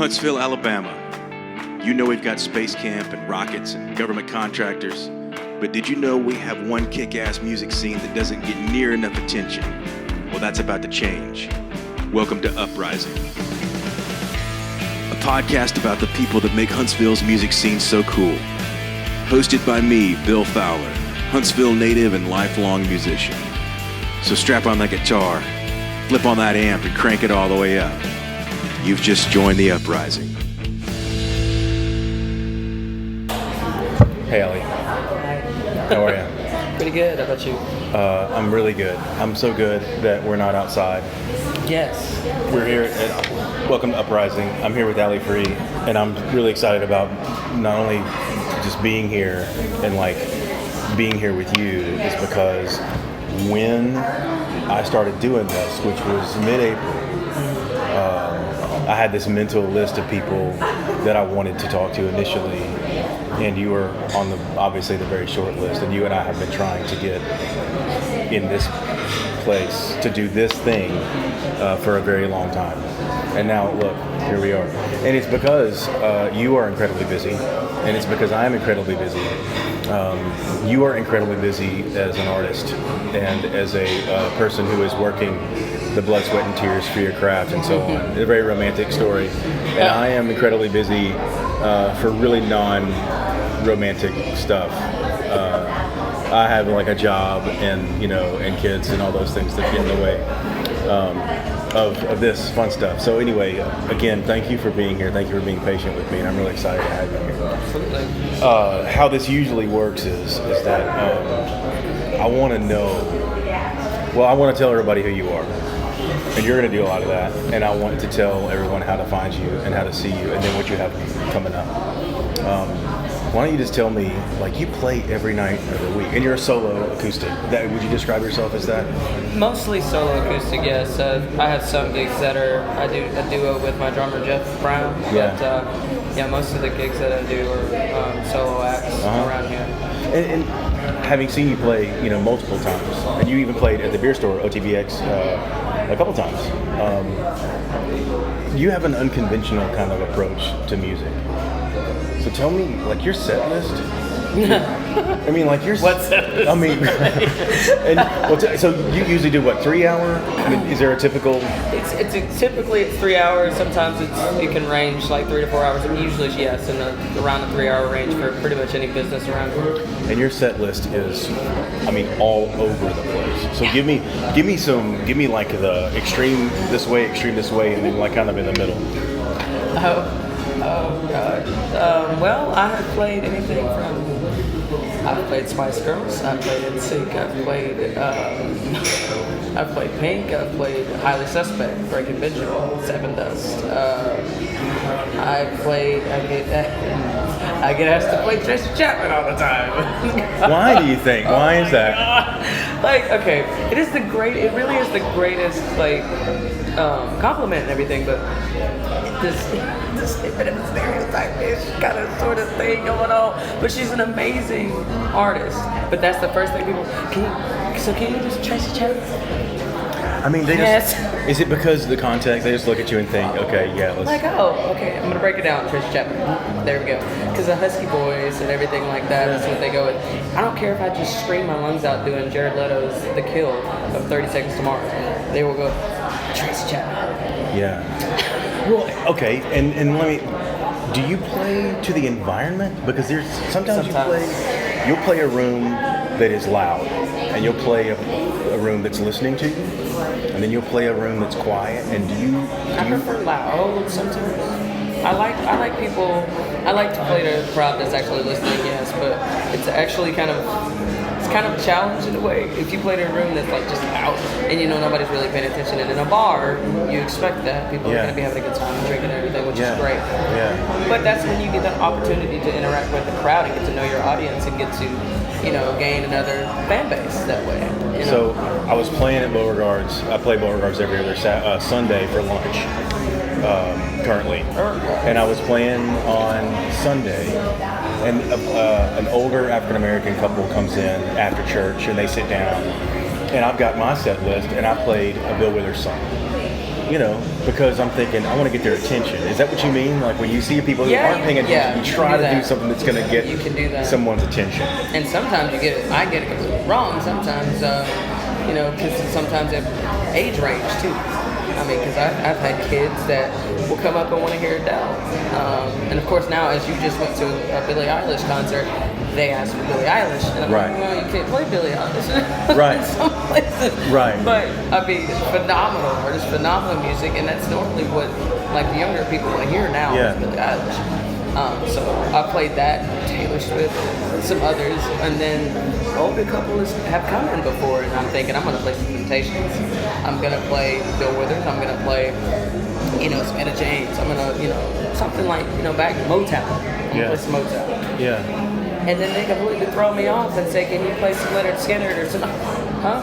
Huntsville, Alabama. You know we've got space camp and rockets and government contractors, but did you know we have one kick-ass music scene that doesn't get near enough attention? Well, that's about to change. Welcome to Uprising, a podcast about the people that make Huntsville's music scene so cool. Hosted by me, Bill Fowler, Huntsville native and lifelong musician. So strap on that guitar, flip on that amp, and crank it all the way up. You've just joined the Uprising. Hey, Ellie. How are you? Pretty good. How about you? I'm really good. I'm so good that we're not outside. Yes. We're here at Welcome to Uprising. I'm here with Ali Free, and I'm really excited about not only just being here and being here with you is because when I started doing this, which was mid-April, I had this mental list of people that I wanted to talk to initially, and you were on obviously the very short list, and you and I have been trying to get in this place to do this thing for a very long time. And now, look, here we are. And it's because you are incredibly busy, and it's because I am incredibly busy. You are incredibly busy as an artist and as a person who is working the blood, sweat, and tears for your craft and so on. A very romantic story. And I am incredibly busy for really non-romantic stuff. I have a job and and kids and all those things that get in the way of this fun stuff. So anyway, again, thank you for being here. Thank you for being patient with me, and I'm really excited to have you here. Absolutely. How this usually works is that I want to know. Well, I want to tell everybody who you are, and you're going to do a lot of that. And I want to tell everyone how to find you and how to see you, and then what you have coming up. Why don't you just tell me, you play every night of the week, and you're a solo acoustic. Would you describe yourself as that? Mostly solo acoustic, yes. I have some gigs that I do a duo with my drummer Jeff Brown. Yeah. But most of the gigs that I do are solo acts around here. And having seen you play, multiple times, and you even played at the beer store OTVX a couple times. You have an unconventional kind of approach to music. So tell me, your set list. I mean, your what set list? I mean, so you usually do what, 3 hour? I mean, is there a typical? Typically it's 3 hours. Sometimes it can range 3 to 4 hours. And usually, yes, around the 3 hour range for pretty much any business around here. And your set list is, all over the place. So give me the extreme this way, and then kind of in the middle. Oh God. Well, I have played anything from. I've played Spice Girls. I've played NSYNC. I've played Pink. I've played Highly Suspect, Breaking Benjamin, Seven Dust. I get asked to play Tracy Chapman all the time. Why do you think? Why is that? Okay, it really is the greatest compliment and everything, but this bit of a stereotype-ish kind of sort of thing going on. But she's an amazing artist. But that's the first thing people can you just Tracy Chapman? I mean, yes. Is it because of the context? They just look at you and think, okay, yeah, let's. Okay, I'm gonna break it down. Tracy Chapman. There we go. Because the husky voice and everything like that is what they go with. I don't care if I just scream my lungs out doing Jared Leto's The Kill of 30 Seconds to Mars. They will go, Tracy Chapman. Yeah. Well, okay, and do you play to the environment? Because sometimes you'll play a room that is loud, and you'll play a room that's listening to you, and then you'll play a room that's quiet. And I prefer loud sometimes. I like to play to a crowd that's actually listening, yes, but it's actually kind of a challenge in a way. If you play in a room that's just loud and nobody's really paying attention, and in a bar you expect that people are going to be having a good time and drinking and everything, which is great. Yeah. But that's when you get the opportunity to interact with the crowd and get to know your audience and get to gain another fan base that way. So I was playing at Beauregard's. I play Beauregard's every other Sunday for lunch. Currently, and I was playing on Sunday, and an older African American couple comes in after church, and they sit down, and I've got my set list, and I played a Bill Withers song, because I'm thinking I want to get their attention. Is that what you mean? Like when you see people who Yeah, aren't paying attention, you can try do to do that. something that's going to get You can do that. someone's attention. And sometimes I get it completely wrong. Sometimes, because sometimes it age range too. I mean, because I've had kids that will come up and want to hear Adele. And of course now, as you just went to a Billie Eilish concert, they asked for Billie Eilish. And I'm Right. like, well, you can't play Billie Eilish. Right. In some places. Right. But, I mean, phenomenal artist, phenomenal music, and that's normally what, like, the younger people want to hear now Yeah. is Billie Eilish. So I played that, Taylor Swift, some others, and then older couples have come in before, and I'm thinking I'm gonna play some Temptations, I'm gonna play Bill Withers, I'm gonna play, some Etta James, I'm gonna, something like, back Motown. I'm gonna play some Motown. Yeah. And then they completely throw me off and say, can you play some Leonard Skinner or something? Huh?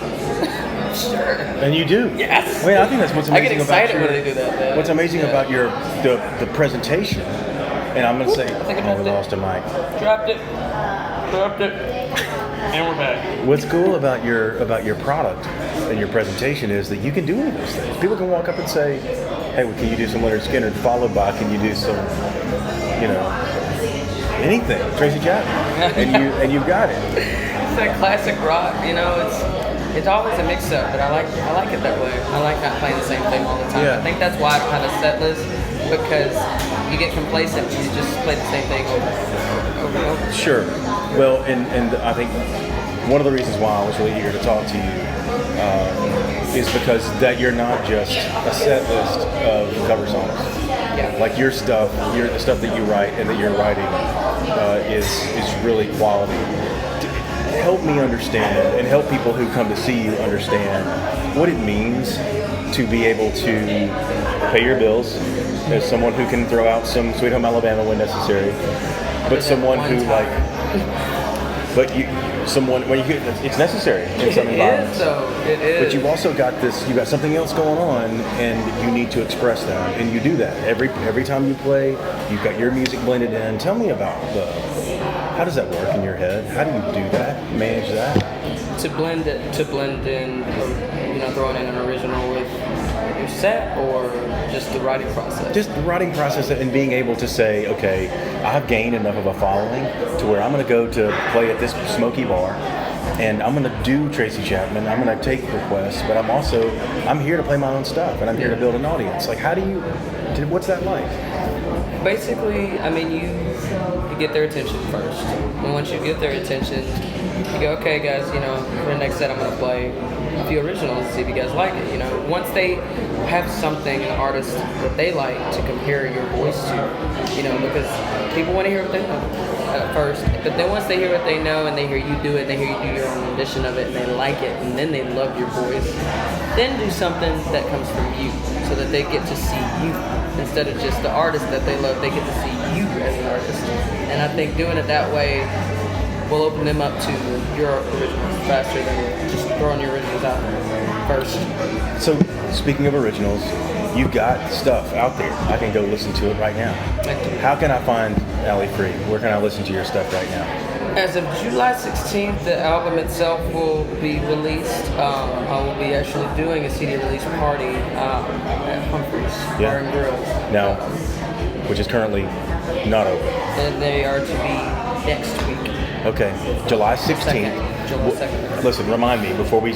Sure. And you do. Yes. Wait, I think that's what's I amazing get excited about your, when they do that, man. What's amazing Yeah. about the presentation, and I'm gonna say, I think I oh, we dropped lost a mic. Dropped it. And we're back. What's cool about your product and your presentation is that you can do any of those things. People can walk up and say, "Hey, well, can you do some Leonard Skinner?" Followed by, "Can you do some, anything, Tracy Chapman?" And you got it. It's that classic rock, it's always a mix-up, but I like it that way. I like not playing the same thing all the time. Yeah. I think that's why I kind of set list, because you get complacent, you just play the same thing over and over. Sure. Well, and I think one of the reasons why I was really eager to talk to you is because that you're not just a set list of cover songs. Yeah. Like your stuff, the stuff that you write and that you're writing is really quality. Help me understand and help people who come to see you understand what it means to be able to pay your bills as someone who can throw out some Sweet Home Alabama when necessary, but someone who it's necessary in some environments. It is. But you've also got you got something else going on, and you need to express that, and you do that every time you play. You've got your music blended in. Tell me about how does that work in your head? How do you do that? Manage that? To blend in, throwing in an original with your set, or just the writing process? Just the writing process and being able to say, okay, I've gained enough of a following to where I'm going to go to play at this smoky bar, and I'm going to do Tracy Chapman. I'm going to take requests, but I'm here to play my own stuff, and I'm here to build an audience. Like, what's that like? Basically, I mean, you get their attention first. And once you get their attention, you go, okay, guys, for the next set, I'm going to play a few originals and see if you guys like it. Once they have something, an artist that they like to compare your voice to, because people want to hear what they know at first. But then once they hear what they know and they hear you do it, they hear you do your own rendition of it, and they like it, and then they love your voice, then do something that comes from you so that they get to see you. Instead of just the artist that they love, they get to see you as an artist. And I think doing it that way will open them up to your originals faster than just throwing your originals out there first. So, speaking of originals, you've got stuff out there. I can go listen to it right now. How can I find Allie Free? Where can I listen to your stuff right now? As of July 16th, the album itself will be released. I will be actually doing a CD release party at Humphreys Bar and Grill. Now, which is currently not open. And they are to be next week. Okay, July 16th. July 2nd. Listen, remind me before we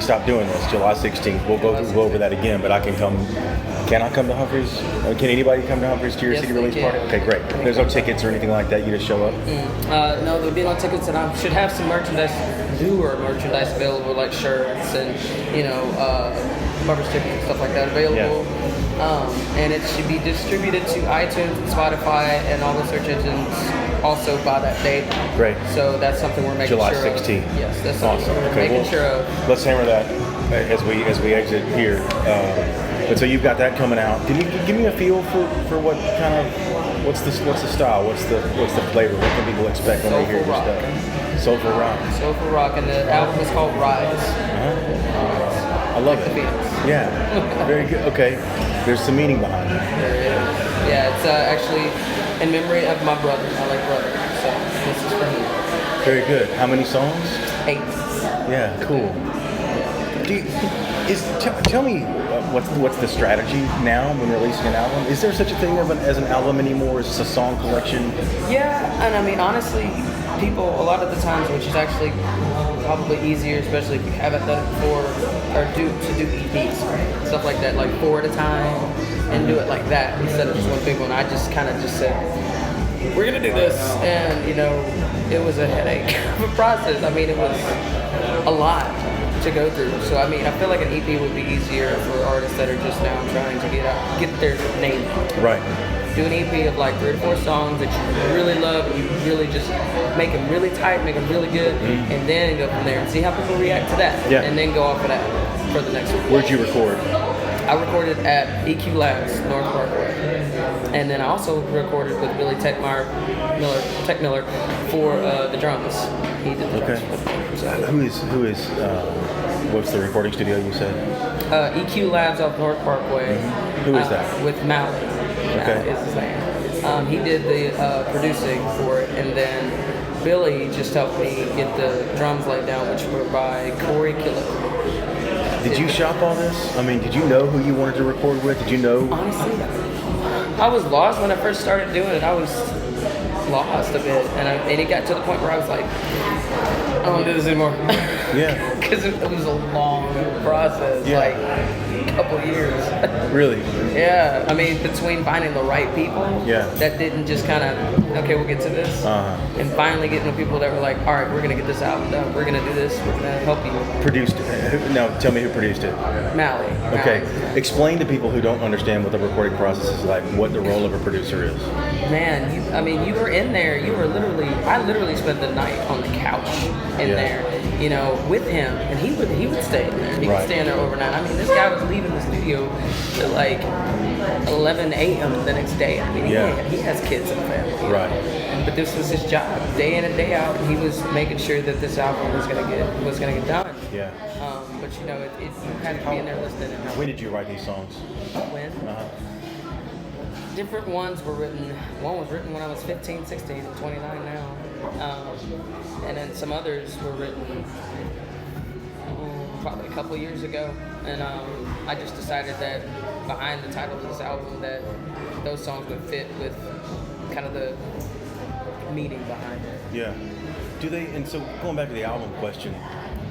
stop doing this. July 16th. We'll go over that again. But I can come. Can I come to Humphreys? Can anybody come to Humphreys to your CD release party? Okay, great. There's no tickets or anything like that. You just show up. No, there'll be no tickets, and I should have some newer merchandise available, like shirts and bumper stickers and stuff like that available. Yeah. And it should be distributed to iTunes and Spotify and all the search engines also by that date. Great. So that's something we're making July sure 16th. of. Yes, that's something Awesome. we're Okay, making sure of. Let's hammer that as we exit here. But so you've got that coming out. Can you give me a feel for what kind of what's the style? What's the flavor? What can people expect when they hear your stuff? Soulful rock. Soulful rock, and the album is called Rise. I love it. Phoenix. Yeah, very good. Okay, there's some meaning behind it. There it is. Yeah, it's actually in memory of my brother, my late brother. So this is for him. Very good. How many songs? 8. Yeah, cool. Tell me what's the strategy now when releasing an album? Is there such a thing as an album anymore? Is this a song collection? Yeah, and I mean, honestly, people, a lot of the times, which is actually probably easier, especially if you haven't done it before, or to do EPs, right? Stuff like that, like 4 at a time, and do it like that instead of just one big one. I just kind of just said, we're gonna do this, and it was a headache of a process. I mean, it was a lot to go through. So I mean, I feel like an EP would be easier for artists that are just now trying to get their name out. Right. Do an EP of like 3 or 4 songs that you really love, and you really just make them really tight, make them really good, and then go from there and see how people react to that. Yeah. And then go off of that for the next one. Where'd you record? I recorded at EQ Labs, North Parkway. And then I also recorded with Billy Tech Miller for the drums. He did the drums. Okay. So, Who is what's the recording studio you said? EQ Labs off North Parkway. Who is that? With Mally. Okay. Mally is his name. He did the producing for it, and then Billy just helped me get the drums laid down, which were by Corey Killick. Did you shop all this? I mean, did you know who you wanted to record with? Did you know? Honestly, I was lost when I first started doing it. I was lost a bit, and it got to the point where I was like, I don't want to do this anymore. Yeah. Because it was a long process, Yeah. like a couple of years. Really? Yeah, I mean, between finding the right people that didn't just kind of, okay, we'll get to this, and finally getting the people that were like, all right, we're going to get this album done, we're going to do this, we're going to help you. Produced? No, tell me who produced it. Mally. Okay, explain to people who don't understand what the recording process is like, what the role of a producer is. Man, you were in there, I literally spent the night on the couch in there, with him, and he would stay in there. He would stay in there overnight. I mean, this guy was leaving the studio at like 11 a.m. the next day. I mean, he has kids and a family. Right. But this was his job, day in and day out. He was making sure that this album was gonna get done. Yeah. But you had to be in there listening. And When did you write these songs? When? Different ones were written. One was written when I was 15, 16, and 29 now. And then some others were written probably a couple years ago. And I just decided that behind the title of this album that those songs would fit with kind of the meaning behind it. Yeah. Do they, and so going back to the album question,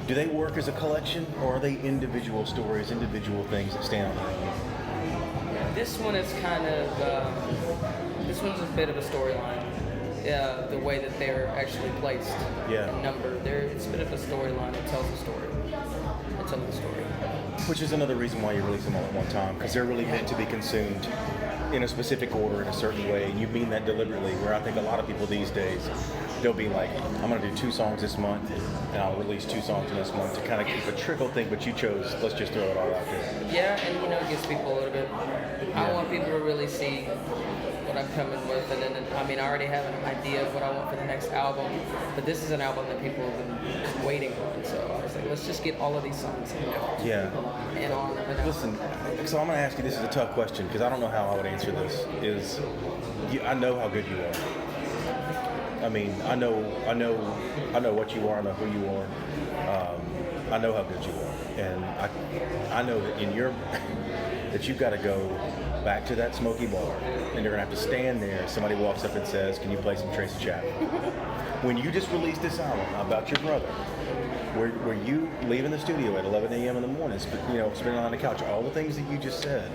do they work as a collection or are they individual stories, individual things that stand on their own? This one is kind of, this one's a bit of a storyline. The way that they're actually placed and numbered. It's a bit of a storyline. It tells a story. It tells a story. Which is another reason why you release them all at one time, because they're really meant to be consumed in a specific order in a certain way, and you mean that deliberately, where I think a lot of people these days, they'll be like, I'm going to do 2 songs this month, and I'll release 2 songs this month to kind of keep a trickle thing, but you chose, let's just throw it all out there. Yeah, and it gets people a little bit, I want people to really see what I'm coming with, and then, I already have an idea of what I want for the next album, but this is an album that people have been waiting on, so I was like, let's just get all of these songs in there. Yeah. And on. Listen, so I'm going to ask you, this is a tough question, because I don't know how I would answer this, I know how good you are. I mean, I know what you are, I know who you are, I know how good you are, and I know that that you've got to go back to that smoky bar, and you're gonna have to stand there. Somebody walks up and says, "Can you play some Tracy Chapman?" When you just released this album about your brother, were you leaving the studio at 11 a.m. in the morning, spending on the couch, all the things that you just said?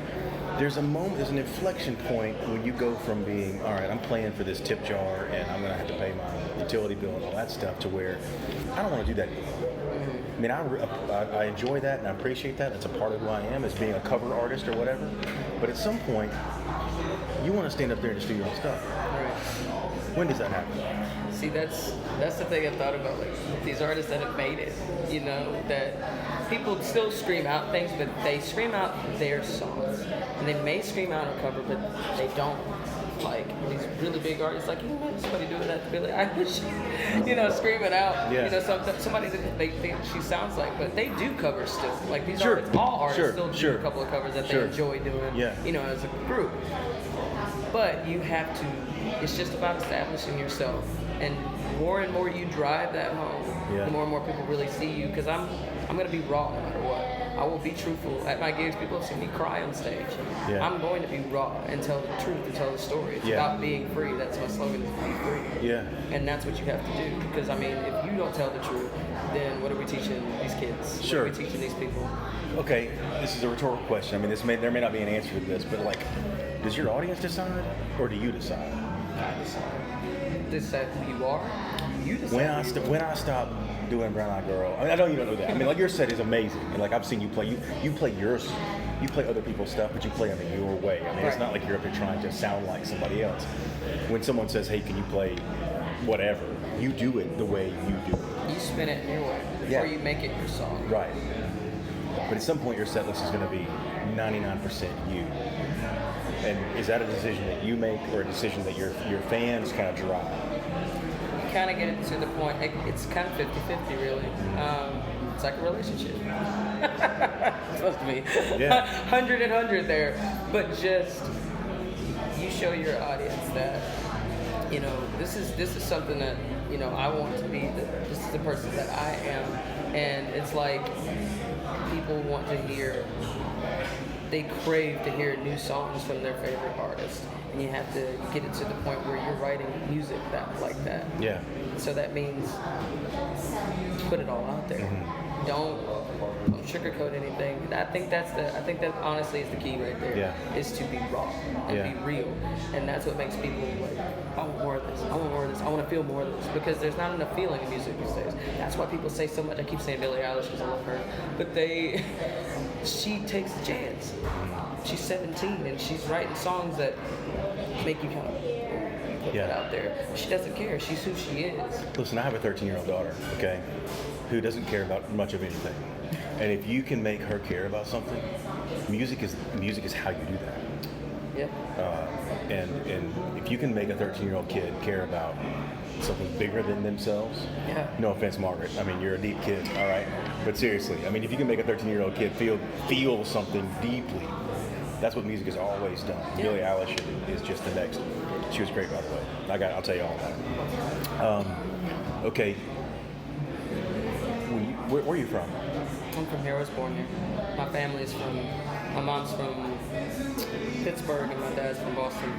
There's an inflection point when you go from being, all right, I'm playing for this tip jar, and I'm gonna have to pay my utility bill and all that stuff, to where I don't want to do that anymore. I mean, I enjoy that and I appreciate that. It's a part of who I am as being a cover artist or whatever. But at some point, you want to stand up there and just do your own stuff. Right. When does that happen? See, that's the thing I thought about, like these artists that have made it, that people still scream out things, but they scream out their songs. And they may scream out a cover, but they don't. Like these really big artists, like somebody doing that to Billie Eilish, screaming out, somebody that they think she sounds like, but they do covers still. Like these artists, all artists still do a couple of covers that they enjoy doing, as a group. But you have to. It's just about establishing yourself, and more you drive that home, the more and more people really see you. Because I'm gonna be raw no matter what. I will be truthful at my gigs. People have seen me cry on stage. Yeah. I'm going to be raw and tell the truth and tell the story. It's Yeah. about being free. That's my slogan, is be free. Yeah. And that's what you have to do. Because, I mean, if you don't tell the truth, then what are we teaching these kids? Sure. What are we teaching these people? Okay, this is a rhetorical question. I mean, there may not be an answer to this, but like, does your audience decide, or do you decide? I decide. Decide who you are. You decide. When I stop doing Brown Eyed Girl, I mean, I know you don't know that. I mean, like, your set is amazing, and like I've seen you play. You play yours. You play other people's stuff, but you play them in your way. I mean, it's Right. not like you're up there trying to sound like somebody else. When someone says, "Hey, can you play whatever?" you do it the way you do it. You spin it your way Yeah. before you make it your song. Right. But at some point, your set list is going to be 99% you. And is that a decision that you make, or a decision that your fans kind of drive? You kind of get it to the point. It's kind of 50-50, really. It's like a relationship. It's supposed to be. Yeah. 100 and 100 there. But just, you show your audience that, you know, this is something that, you know, I want to be. This is the person that I am. And it's like, people want to hear, they crave to hear new songs from their favorite artist, and you have to get it to the point where you're writing music like that. Yeah. So that means put it all out there. Mm-hmm. Don't sugarcoat anything. I think that honestly is the key right there. Yeah. Is to be raw and Yeah. be real, and that's what makes people like, I want more of this. I want more of this. I want to feel more of this, because there's not enough feeling in music these days. That's why people say so much. I keep saying Billie Eilish because I love her, but she takes a chance. She's 17 and she's writing songs that make you kind of put Yeah. that out there. She doesn't care. She's who she is. Listen, I have a 13-year-old daughter, okay, who doesn't care about much of anything. And if you can make her care about something, music is how you do that. Yep. And if you can make a 13-year-old kid care about something bigger than themselves, Yeah. no offense, Margaret, I mean, you're a deep kid, all right? But seriously, I mean, if you can make a 13-year-old kid feel something deeply, that's what music has always done. Yeah. Billie Eilish is just the next. She was great, by the way. I'll tell you all about it. Okay. Where are you from? I'm from here. I was born here. My mom's from Pittsburgh and my dad's from Boston.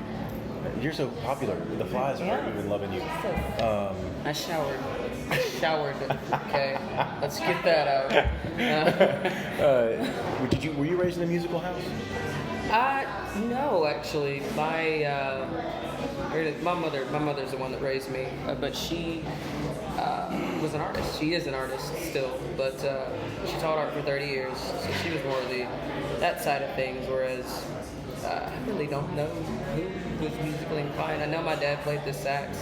You're so popular. The flies are even loving you. I showered. Okay, let's get that out. Were you raised in a musical house? No, actually, my mother's the one that raised me, but she was an artist. She is an artist still, but she taught art for 30 years, so she was more of that side of things. Whereas I really don't know who was musically inclined. I know my dad played the sax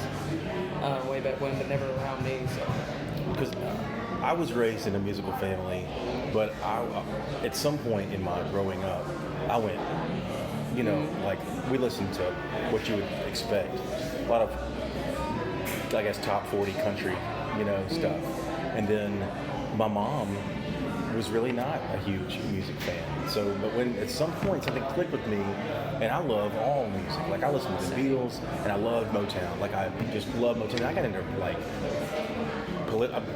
way back when, but never around me. So. Because I was raised in a musical family, but at some point in my growing up, I went, you know, like, we listened to what you would expect. A lot of, I guess, top 40 country, you know, stuff. And then my mom was really not a huge music fan. So, but when at some point something clicked with me, and I love all music. Like, I listened to the Beatles, and I loved Motown. Like, I just love Motown. I got into, like,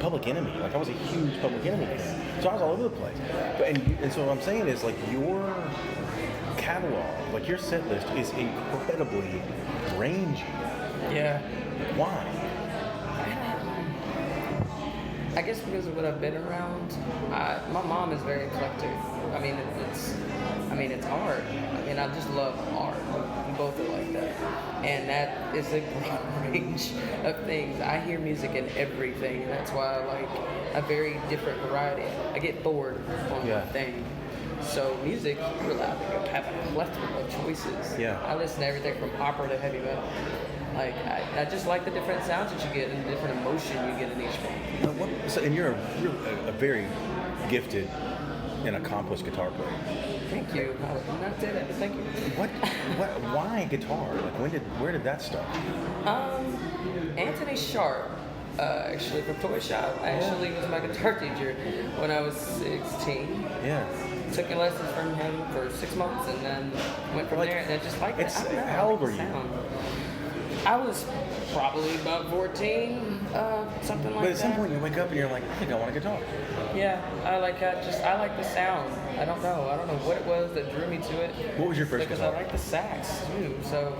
Public Enemy. Like, I was a huge Public Enemy fan. So I was all over the place. And so what I'm saying is, like, your catalog, like your set list is incredibly rangy. Yeah. Why? I guess because of what I've been around. My mom is very eclectic. I mean, it's art. I mean, I just love art. We both are like that, and that is a broad range of things. I hear music in everything, and that's why I like a very different variety. I get bored on one thing. So music, you're allowed to have a plethora of choices. Yeah. I listen to everything from opera to heavy metal. Like, I just like the different sounds that you get and the different emotion you get in each one. And you're a very gifted and accomplished guitar player. Thank you. I would not say that, but thank you. Why guitar? Like, where did that start? Anthony Sharp, actually from Toy Shop, actually was my guitar teacher when I was 16. Yeah. Took lessons from him for 6 months and then went from there, and I just like it. How old were you? I was probably about 14, something like that. But at some point you wake up and you're like, I think I want a guitar. Yeah, I like the sound. I don't know what it was that drew me to it. What was your first because guitar? I like the sax too. So,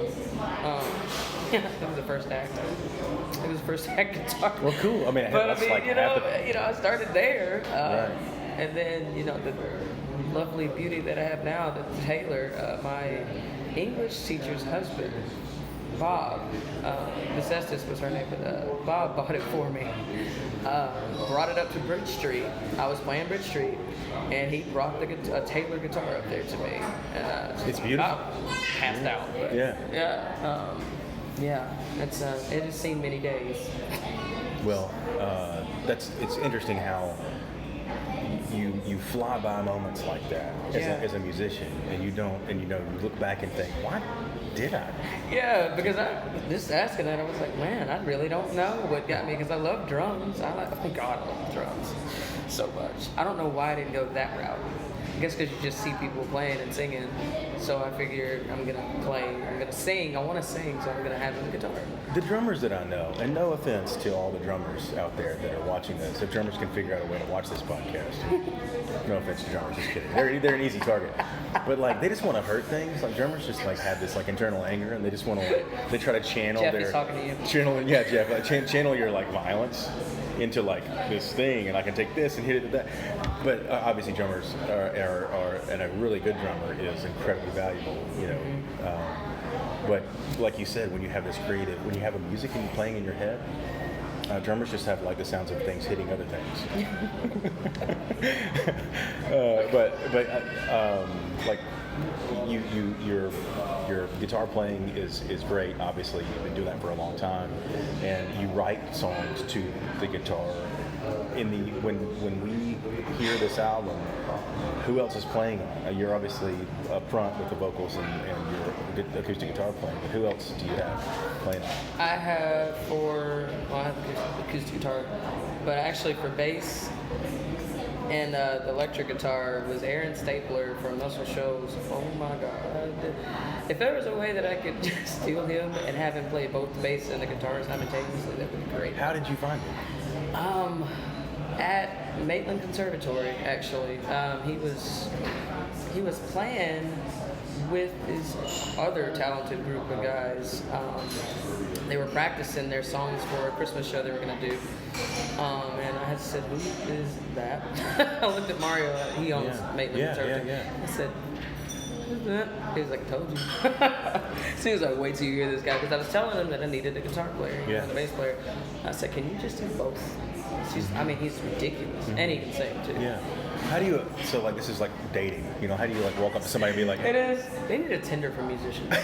it was the first act. It was the first act guitar. Well, cool. I mean, but that's like you half know, I started there, Right. and then the lovely beauty that I have now, that Taylor, my English teacher's husband, Bob, Miss Estes was her name, but Bob bought it for me. Brought it up to Bridge Street. I was playing Bridge Street, and he brought a Taylor guitar up there to me. And It's beautiful. Passed out. But It's it has seen many days. Well, it's interesting how you fly by moments like that as a musician, and you look back and think, why did I? Yeah, because I just asking that, I was like, man, I really don't know what got me, because I love drums. I love drums so much. I don't know why I didn't go that route. I guess because you just see people playing and singing. So I figured I'm gonna sing. I want to sing, so I'm gonna have a guitar. The drummers that I know, and no offense to all the drummers out there that are watching this, if drummers can figure out a way to watch this podcast, no offense to drummers, just kidding. They're an easy target, but like they just want to hurt things. Like drummers just like have this like internal anger, and they just want to they try to channel Jeff, their he's talking to you. Jeff, like, channel your like violence into like this thing, and I can take this and hit it with that. But obviously drummers are and a really good drummer is incredibly valuable, but like you said, when you have a music and you're playing in your head, drummers just have like the sounds of things hitting other things. Like your guitar playing is great. Obviously, you've been doing that for a long time, and you write songs to the guitar. When we hear this album, who else is playing on it? You're obviously up front with the vocals and your acoustic guitar playing, but who else do you have playing on it? I have acoustic guitar, but actually for bass and the electric guitar was Aaron Stapler from Muscle Shoals. Oh my God. If there was a way that I could just steal him and have him play both the bass and the guitar simultaneously, that would be great. How did you find him? At Maitland Conservatory, actually. He was playing with his other talented group of guys. They were practicing their songs for a Christmas show they were going to do. And I had said, who is that? I looked at Mario. He owns Maitland Conservatory. I said, who's that? He was like, I told you. So he was like, wait till you hear this guy. Because I was telling him that I needed a guitar player and a bass player. I said, can you just do both? He's ridiculous. And he can sing too. Yeah. How do you, so like this is like dating, how do you like walk up to somebody and be like, It is. They need a Tinder for musicians.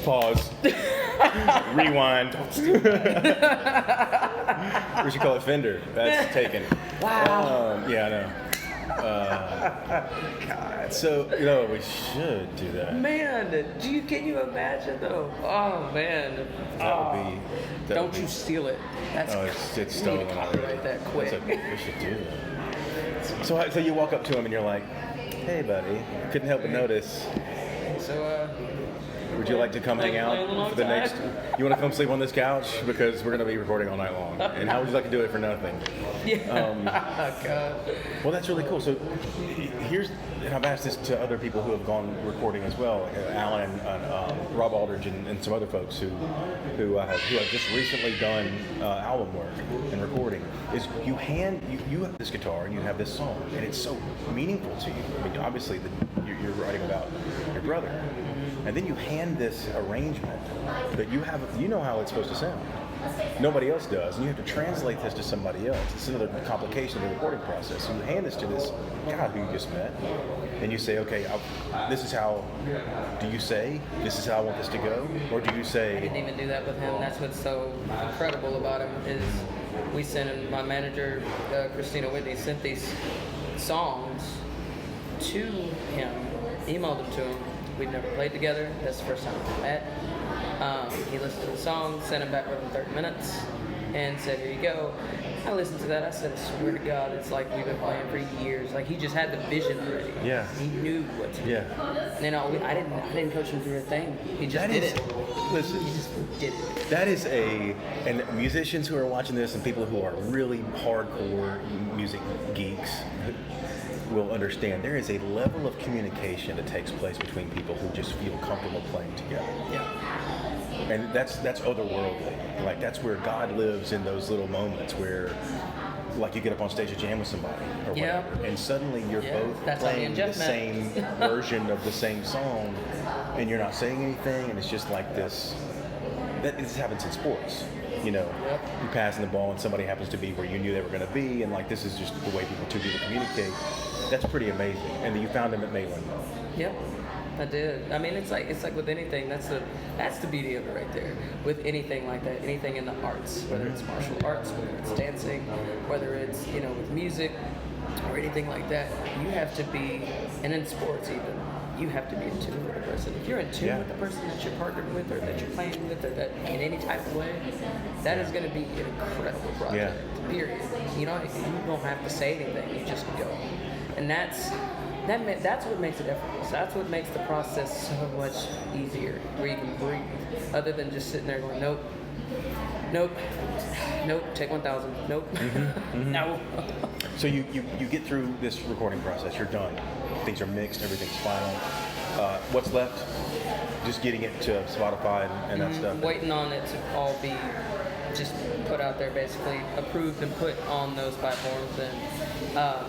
pause, rewind. We should call it Fender. That's taken. Wow. Yeah, I know. God. So, we should do that. Man, can you imagine though? Oh man. Don't you steal it. That's it's we stolen need to copyright already. that quick. We should do that. So you walk up to him and you're like, hey buddy, couldn't help but notice. So would you like to come hang out for the next? You want to come sleep on this couch because we're going to be recording all night long. And how would you like to do it for nothing? Yeah. God. Well, that's really cool. So and I've asked this to other people who have gone recording as well, Alan and Rob Aldridge and some other folks who have just recently done album work and recording. Is you have this guitar and you have this song and it's so meaningful to you. I mean, obviously you're writing about your brother. And then you hand this arrangement that you know how it's supposed to sound. Nobody else does, and you have to translate this to somebody else. It's another complication of the recording process. So you hand this to this guy who you just met, and you say, okay, this is how, do you say, this is how I want this to go? Or do you say... I didn't even do that with him. That's what's so incredible about him is we sent him, my manager, Christina Whitney, sent these songs to him, emailed them to him. We'd never played together. That's the first time we met. He listened to the song, sent him back within 30 minutes. and said, "Here you go." I listened to that. I said, "I swear to God, it's like we've been playing for years." Like he just had the vision already. Yeah. He knew what to do. Yeah. And then I didn't coach him through a thing. He just did it. Listen, He just did it. that is and musicians who are watching this and people who are really hardcore music geeks will understand there is a level of communication that takes place between people who just feel comfortable playing together. Yeah. And that's otherworldly. Like that's where God lives in those little moments where like you get up on stage and jam with somebody or Yeah. whatever, and suddenly you're Yeah, both that's how me playing and the Jeff met. same version of the same song, and you're not saying anything, and it's just like this. This happens in sports, you know. Yep. You're passing the ball, and somebody happens to be where you knew they were going to be, and like this is just the way two people communicate. That's pretty amazing. And then you found him at Maitland. Yep, I did. I mean, it's like with anything. That's the beauty of it right there. With anything like that, anything in the arts, whether it's martial arts, whether it's dancing, whether it's with music or anything like that, you have to be, and in sports even, you have to be in tune with the person. If you're in tune with the person that you're partnered with, or that you're playing with, or that in any type of way, that is going to be an incredible project. Period. You don't have to say anything. You just go. And that's what makes it effortless. That's what makes the process so much easier, where you can breathe, other than just sitting there going, nope, take 1,000, nope, no. So you get through this recording process. You're done. Things are mixed. Everything's final. What's left? Just getting it to Spotify and that stuff. Waiting on it to all be just put out there, basically approved and put on those platforms,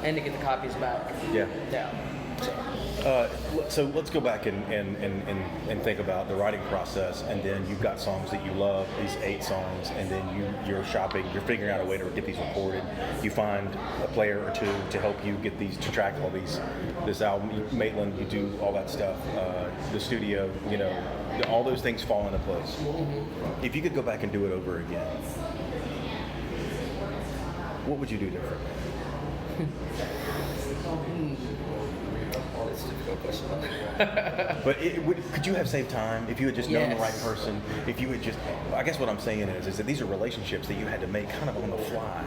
and to get the copies back. Yeah. So. So let's go back and think about the writing process, and then you've got songs that you love, these 8 songs, and then you're shopping, you're figuring out a way to get these recorded. You find a player or two to help you get these, to track all this album. Maitland, you do all that stuff. The studio, all those things fall into place. Mm-hmm. If you could go back and do it over again, what would you do differently? That's a difficult question. But could you have saved time if you had just known the right person? If you had just, I guess what I'm saying is that these are relationships that you had to make kind of on the fly,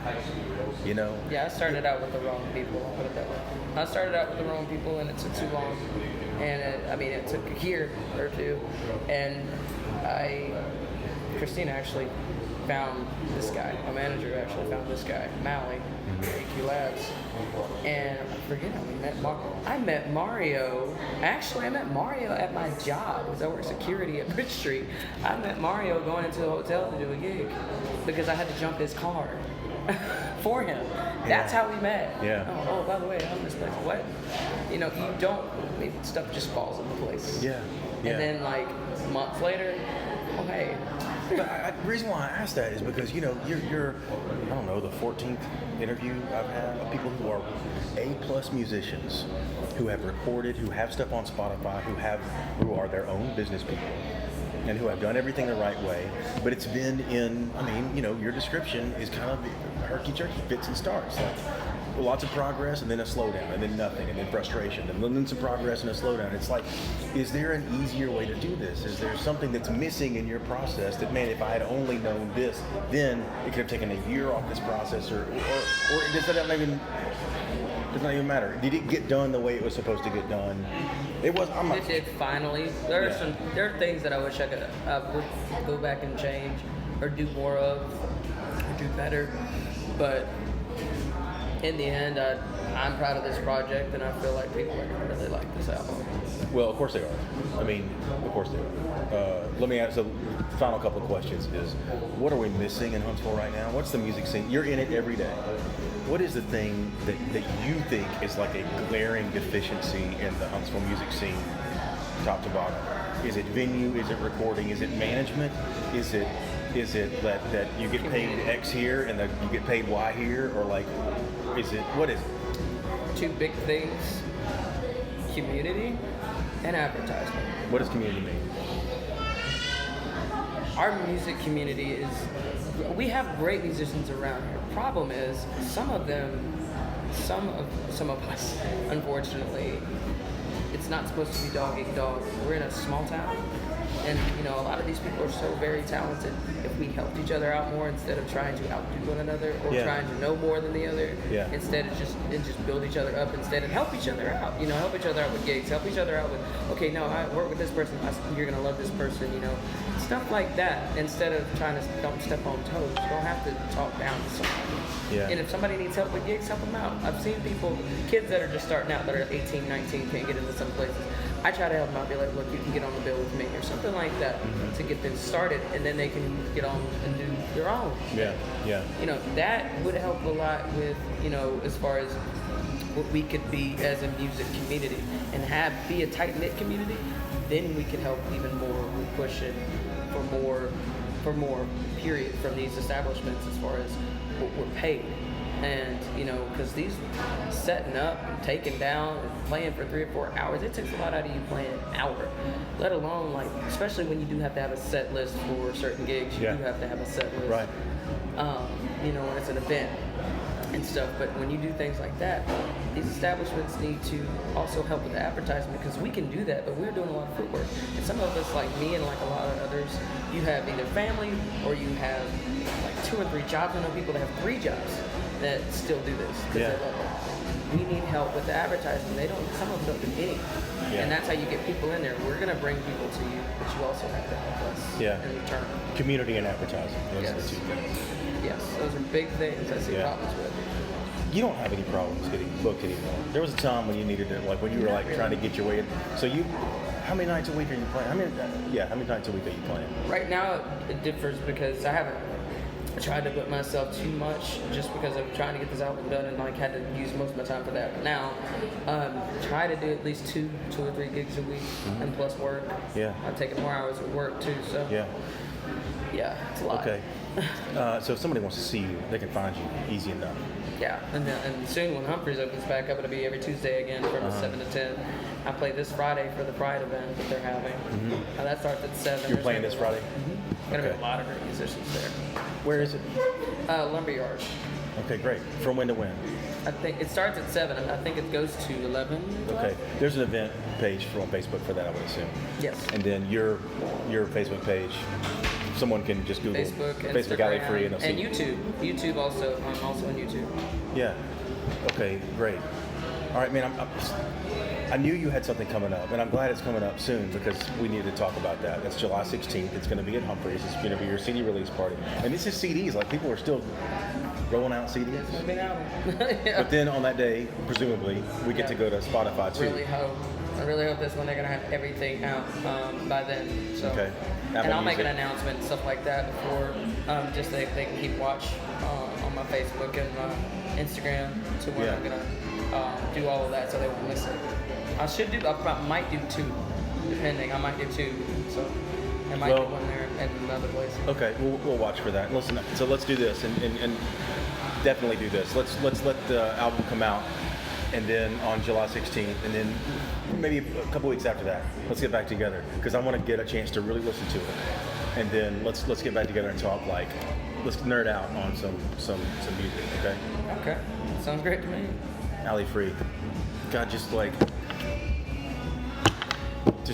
Yeah, I started out with the wrong people. I'll put it that way. I started out with the wrong people, and it took too long. And it took a year or two. And Christina actually found this guy. My manager actually found this guy, Mally, AQ Labs. And I forget how we met I met Mario. Actually, I met Mario at my job because I work security at Bridge Street. I met Mario going into a hotel to do a gig because I had to jump his car for him. That's how we met. Yeah. Oh, by the way, I'm this place. What? Stuff just falls into place. Yeah. And then like a month later, oh hey. But the reason why I asked that is because you're I don't know, the 14th interview I've had of people who are A+ musicians who have recorded, who have stuff on Spotify, who are their own business people, and who have done everything the right way. But it's been your description is kind of herky-jerky, fits and starts. Like, lots of progress and then a slowdown and then nothing and then frustration and then some progress and a slowdown. It's like, is there an easier way to do this? Is there something that's missing in your process that, man, if I had only known this, then it could have taken a year off this process, or does that not even matter? Did it get done the way it was supposed to get done? It did finally. There are things that I wish I would go back and change or do more of or do better, but in the end, I'm proud of this project, and I feel like people are going to really like this album. Well, of course they are. Of course they are. Let me ask the final couple of questions is, what are we missing in Huntsville right now? What's the music scene? You're in it every day. What is the thing that you think is like a glaring deficiency in the Huntsville music scene, top to bottom? Is it venue? Is it recording? Is it management? Is it that you get paid X here and that you get paid Y here, or like, what is it? 2 big things: community and advertisement. What does community mean? Our music community we have great musicians around here. Problem is, some of us, unfortunately, it's not supposed to be dog eat dog. We're in a small town, And you know, a lot of these people are so very talented. If we helped each other out more instead of trying to outdo one another or trying to know more than the other, instead of just build each other up instead and help each other out. You know, help each other out with gigs, help each other out with, okay, no, I work with this person, you're gonna love this person, you know, stuff like that. Instead of trying to don't step on toes, you don't have to talk down to somebody. Yeah. And if somebody needs help with gigs, help them out. I've seen people, kids that are just starting out that are 18, 19, can't get into some places. I try to help them out, be like, look, you can get on the bill with me or something like that to get them started, and then they can get on and do their own. Yeah, yeah. You know, that would help a lot with, you know, as far as what we could be as a music community and be a tight-knit community. Then we could help even more. We push it for more period from these establishments as far as what we're paid. And, you know, because these setting up and taking down and playing for 3 or 4 hours, it takes a lot out of you playing an hour. Let alone, like, especially when you do have to have a set list for certain gigs, you do have to have a set list. Right. You know, when it's an event and stuff. But when you do things like that, these establishments need to also help with the advertisement, because we can do that, but we're doing a lot of footwork. And some of us, like me and like a lot of others, you have either family or you have like 2 or 3 jobs. I know people that have 3 jobs that still do this. Yeah. We need help with the advertising. Some of them don't do any. And that's how you get people in there. We're gonna bring people to you, but you also have to help us in return. Community and advertising. Those are the 2 things. Yes, those are big things I see problems with. You don't have any problems getting booked anymore. There was a time when you needed to, like when you were like trying to get your way in. So how many nights a week are you playing? How many nights a week are you playing? Right now it differs because I haven't tried to book myself too much just because I'm trying to get this album done and like had to use most of my time for that. But now, try to do at least 2 or 3 gigs a week and plus work. Yeah. I'm taking more hours of work too, so. Yeah, it's a lot. Okay. So if somebody wants to see you, they can find you easy enough. Yeah, and soon when Humphreys opens back up, it'll be every Tuesday again from 7 to 10. I play this Friday for the Pride event that they're having. That starts at 7. You're playing this Friday? Gonna be a lot of great musicians there. Where is it? Lumberyard. Okay, great. From when to when? I think it starts at 7, and I think it goes to 11. Okay. There's an event page on Facebook for that, I would assume. Yes. And then your Facebook page, someone can just Google Facebook Alley Free and they'll see. And YouTube. YouTube also. I'm also on YouTube. Yeah. Okay, great. All right, man, I knew you had something coming up, and I'm glad it's coming up soon because we need to talk about that. It's July 16th. It's going to be at Humphreys. It's going to be your CD release party. And this is CDs. Like, people are still rolling out CDs. It's been out. But then on that day, presumably, we get to go to Spotify too. I really hope that's when they're going to have everything out by then. So. Okay. And I'll make an announcement and stuff like that before, just so they can keep watch on my Facebook and my Instagram to where I'm going to do all of that so they won't miss it. I might do 2, depending. I might do 2, so I might do one there and another place. Okay, we'll watch for that. Listen, so let's do this and definitely do this. Let's let the album come out, and then on July 16th, and then maybe a couple weeks after that, let's get back together because I want to get a chance to really listen to it, and then let's get back together and talk let's nerd out on some music. Okay. Okay. Sounds great to me. Alley Free, God, just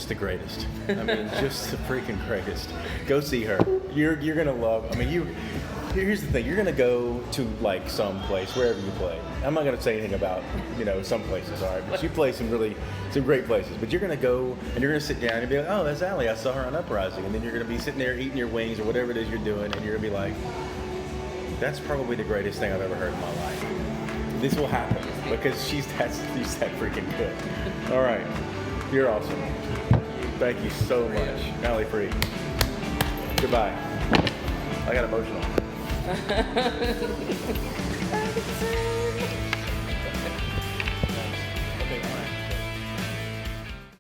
the greatest. I mean, just the freaking greatest. Go see her. You're gonna love. I mean, here's the thing. You're gonna go to like some place wherever you play. I'm not gonna say anything about some places, all right? But you play some great places. But you're gonna go and you're gonna sit down and be like, oh, that's Allie. I saw her on Uprising. And then you're gonna be sitting there eating your wings or whatever it is you're doing, and you're gonna be like, that's probably the greatest thing I've ever heard in my life. This will happen because she's that freaking good. All right, you're awesome. Thank you so much, Alley Free. Goodbye. I got emotional.